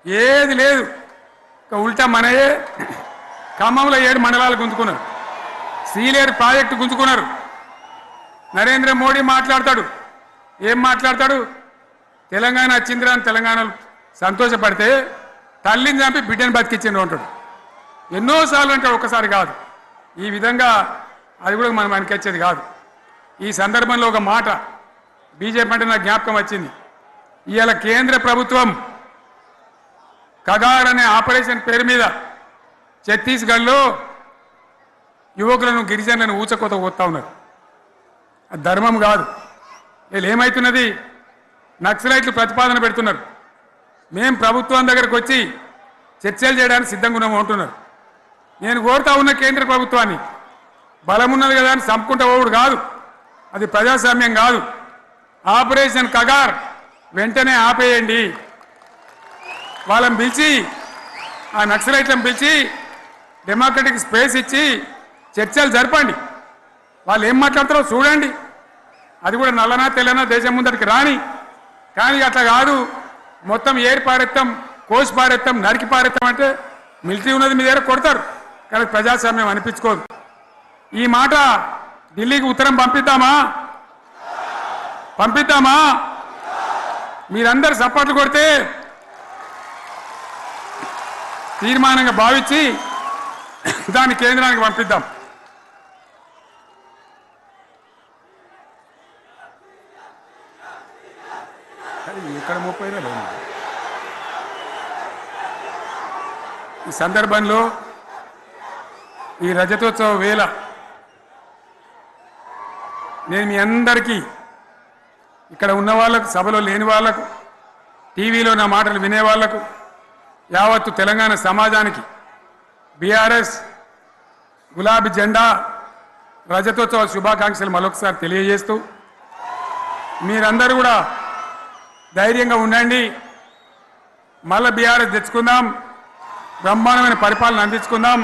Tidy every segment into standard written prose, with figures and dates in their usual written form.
ఏది లేదు. ఉల్టా మనయే ఖమ్మంలో 7 మండలాలు గుంజుకున్నారు, సీలేరు ప్రాజెక్టు గుంజుకున్నారు. నరేంద్ర మోడీ మాట్లాడతాడు, ఏం మాట్లాడతాడు? తెలంగాణ వచ్చిందిరా అని తెలంగాణలో సంతోషపడితే తల్లిని చంపి బిడ్డను బతికించిండు అంటాడు. ఎన్నోసార్లు అంటాడు, ఒక్కసారి కాదు. ఈ విధంగా అది కూడా మనం వెనకొచ్చేది కాదు. ఈ సందర్భంలో ఒక మాట బీజేపీ అంటే నాకు జ్ఞాపకం వచ్చింది. ఇవాళ కేంద్ర ప్రభుత్వం కగార్ అనే ఆపరేషన్ పేరు మీద ఛత్తీస్గఢ్లో యువకులను గిరిజనులను ఊచకోత పోతా ఉన్నారు. అది ధర్మం కాదు. వీళ్ళు ఏమవుతున్నది, నక్సలైట్లు ప్రతిపాదన పెడుతున్నారు. మేము ప్రభుత్వం దగ్గరకు వచ్చి చర్చలు చేయడానికి సిద్ధంగా ఉన్నాము అంటున్నారు. నేను కోరుతా ఉన్న కేంద్ర ప్రభుత్వాన్ని, బలమున్నది కదా అని చంపుకుంటా పోవుడు కాదు, అది ప్రజాస్వామ్యం కాదు. ఆపరేషన్ కగార్ వెంటనే ఆపేయండి. వాళ్ళని పిలిచి, ఆ నక్సలైట్లను పిలిచి డెమోక్రటిక్ స్పేస్ ఇచ్చి చర్చలు జరపండి. వాళ్ళు ఏం మాట్లాడతారో చూడండి. అది కూడా నల్లనా తెల్లనా దేశం ముందరికి రాని. కానీ అట్లా కాదు, మొత్తం ఏరి పారెత్తాం, కోసి పారెత్తాం, నరికి పారెత్తాం అంటే మిలిటరీ ఉన్నది మీ దగ్గర కొడతారు. కానీ ప్రజాస్వామ్యం అనిపించుకోదు. ఈ మాట ఢిల్లీకి ఉత్తరం పంపిద్దామా? మీరందరూ సపోర్ట్లు కొడితే తీర్మానంగా భావించి దాన్ని కేంద్రానికి పంపిద్దాం. ఇక్కడ 30 ఈ సందర్భంలో ఈ రజతోత్సవ వేళ నేను మీ అందరికీ, ఇక్కడ ఉన్న వాళ్ళకు, సభలో లేని వాళ్లకు, టీవీలో నా మాటలు వినే వాళ్లకు, యావత్తు తెలంగాణ సమాజానికి బీఆర్ఎస్ గులాబీ జెండా రజతోత్సవ శుభాకాంక్షలు మరొకసారి తెలియజేస్తూ, మీరందరూ కూడా ధైర్యంగా ఉండండి. మళ్ళీ బీఆర్ఎస్ తెచ్చుకుందాం, బ్రహ్మాండమైన పరిపాలన అందించుకుందాం.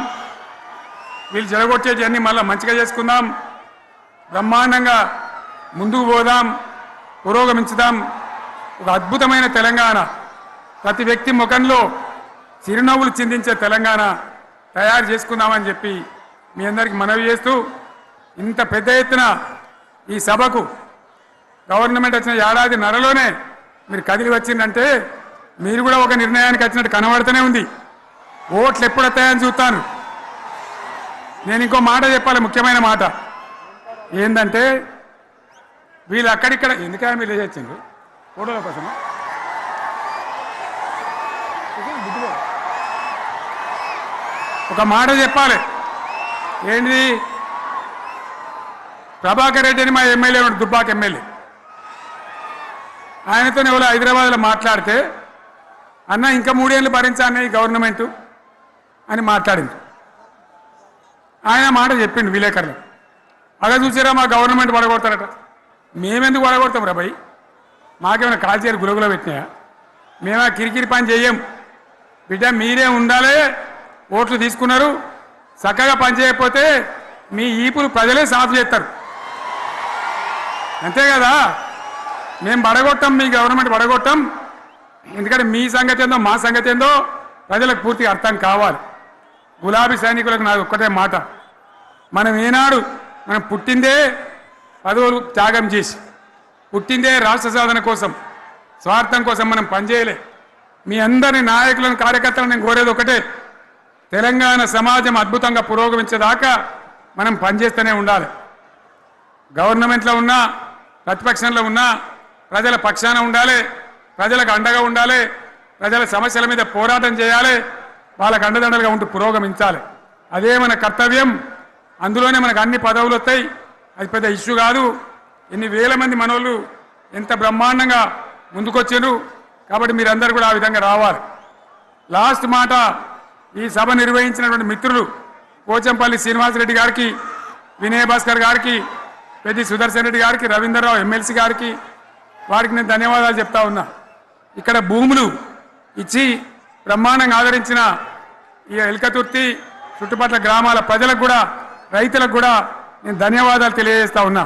వీళ్ళు జరగొచ్చేటివన్నీ మళ్ళీ మంచిగా చేసుకుందాం, బ్రహ్మాండంగా ముందుకు పోదాం, పురోగమించుదాం. ఒక అద్భుతమైన తెలంగాణ, ప్రతి వ్యక్తి ముఖంలో చిరునవ్వులు చిందించే తెలంగాణ తయారు చేసుకుందామని చెప్పి మీ అందరికీ మనవి చేస్తూ, ఇంత పెద్ద ఎత్తున ఈ సభకు గవర్నమెంట్ వచ్చిన ఏడాది నరలోనే మీరు కదిలి వచ్చిందంటే మీరు కూడా ఒక నిర్ణయానికి వచ్చినట్టు కనబడుతూనే ఉంది. ఓట్లు ఎప్పుడు వస్తాయని చూస్తాను. నేను ఇంకో మాట చెప్పాలి, ముఖ్యమైన మాట ఏంటంటే, వీళ్ళు అక్కడిక్కడ ఎందుకని మీరు లేచొచ్చిండ్రు ఫోటోల కోసమా? ఒక మాట చెప్పాలి. ఏంటిది? ప్రభాకర్ రెడ్డి అని మా ఎమ్మెల్యే ఉన్నాడు, దుబ్బాక ఎమ్మెల్యే. ఆయనతో ఎవరో హైదరాబాద్లో మాట్లాడితే, అన్న ఇంకా 3 ఏళ్ళు భరించాను ఈ గవర్నమెంటు అని మాట్లాడింది. ఆయన మాట చెప్పిండు విలేకరులు. అలా చూసారా మా గవర్నమెంట్ పడగొడతారట. మేమెందుకు పడగొడతాం రా భయ్? మాకేమైనా కాల్చేరు గులగుల పెట్టినాయా? మేమా కిరికిరి పని చెయ్యం. బిడ్డ మీరే ఉండాలి. ఓట్లు తీసుకున్నారు, చక్కగా పని చేయకపోతే మీ ఈపులు ప్రజలే సాఫ్ చేస్తారు. అంతే కదా? మేము పడగొట్టాం, మీ గవర్నమెంట్ పడగొట్టాం. ఎందుకంటే మీ సంగతి ఏందో మా సంగతి ఏందో ప్రజలకు పూర్తిగా అర్థం కావాలి. గులాబీ సైనికులకు నాకు ఒక్కటే మాట, మనం ఏనాడు మనం పుట్టిందే పదవులు త్యాగం చేసి, పుట్టిందే రాష్ట్ర సాధన కోసం, స్వార్థం కోసం మనం పనిచేయలే. మీ అందరి నాయకులను, కార్యకర్తలను నేను కోరేది ఒకటే, తెలంగాణ సమాజం అద్భుతంగా పురోగమించేదాకా మనం పనిచేస్తూనే ఉండాలి. గవర్నమెంట్లో ఉన్నా, ప్రతిపక్షంలో ఉన్నా ప్రజల పక్షాన ఉండాలి, ప్రజలకు అండగా ఉండాలి, ప్రజల సమస్యల మీద పోరాటం చేయాలి, వాళ్ళకు అండదండలుగా ఉంటూ పురోగమించాలి. అదే మన కర్తవ్యం. అందులోనే మనకు అన్ని పదవులు వస్తాయి. అది పెద్ద ఇష్యూ కాదు. ఎన్ని వేల మంది మనోళ్ళు ఎంత బ్రహ్మాండంగా ముందుకొచ్చారు. కాబట్టి మీరందరూ కూడా ఆ విధంగా రావాలి. లాస్ట్ మాట, ఈ సభ నిర్వహించినటువంటి మిత్రులు పోచంపల్లి శ్రీనివాసరెడ్డి గారికి, వినయ్ భాస్కర్ గారికి, పెద్ది సుదర్శన్ రెడ్డి గారికి, రవీంద్రరావు ఎమ్మెల్సీ గారికి, వారికి నేను ధన్యవాదాలు చెప్తా ఉన్నా. ఇక్కడ భూములు ఇచ్చి బ్రహ్మాండంగా ఆదరించిన ఈ ఎల్కతుర్తి చుట్టుపక్కల గ్రామాల ప్రజలకు కూడా, రైతులకు కూడా నేను ధన్యవాదాలు తెలియజేస్తా ఉన్నా.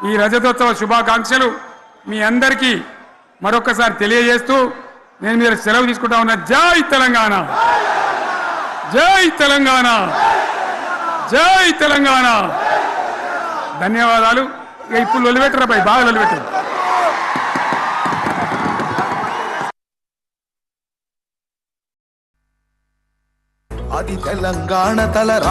ఈ రజతోత్సవ శుభాకాంక్షలు మీ అందరికీ మరొకసారి తెలియజేస్తూ, నేను మీరు సెలవు తీసుకుంటా ఉన్నా. జై తెలంగాణ, జై తెలంగాణ, జై తెలంగాణ. ధన్యవాదాలు. ఇప్పుడు లొలిపెట్టరా పై, బాగా లొలిపెట్టరు. అది తెలంగాణ తలరా.